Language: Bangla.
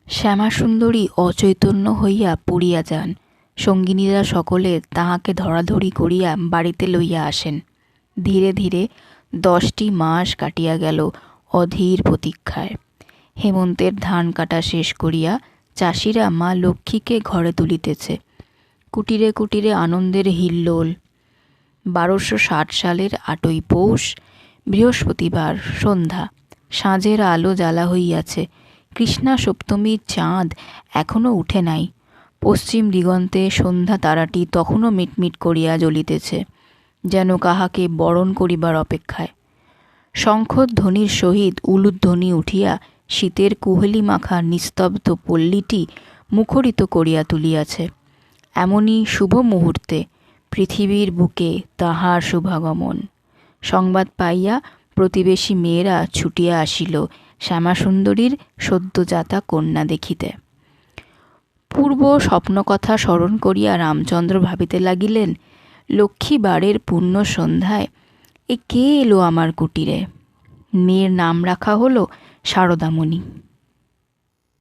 শ্যামাসুন্দরী অচৈতন্য হইয়া পড়িয়া যান। সঙ্গিনীরা সকলে তাহাকে ধরাধরি করিয়া বাড়িতে লইয়া আসেন। ধীরে ধীরে 10টি মাস কাটিয়া গেল অধীর প্রতীক্ষায়। হেমন্তের ধান কাটা শেষ করিয়া চাষিরা মা লক্ষ্মীকে ঘরে তুলিতেছে। কুটিরে কুটিরে আনন্দের হিল্লোল। 1260 সালের 8ই পৌষ, বৃহস্পতিবার সন্ধ্যা। সাঁঝের আলো জ্বালা হইয়াছে। কৃষ্ণা সপ্তমীর চাঁদ এখনও উঠে নাই। পশ্চিম দিগন্তে সন্ধ্যা তারাটি তখনও মিটমিট করিয়া জ্বলিতেছে, যেন কাহাকে বরণ করিবার অপেক্ষায়। শঙ্খধ্বনির সহিত উলুধ্বনি উঠিয়া শীতের কুহেলি মাখা নিস্তব্ধ পল্লীটি মুখরিত করিয়া তুলিয়াছে। এমনই শুভ মুহূর্তে পৃথিবীর বুকে তাহার শুভাগমন। সংবাদ পাইয়া প্রতিবেশী মেয়েরা ছুটিয়া আসিল শ্যামাসুন্দরীর সদ্যজাতা কন্যা দেখিতে। পূর্ব স্বপ্নকথা স্মরণ করিয়া রামচন্দ্র ভাবিতে লাগিলেন, লক্ষ্মীবারের পূর্ণ সন্ধ্যায় এ কে এলো আমার কুটিরে। মেয়ের নাম রাখা হলো সারদামণি।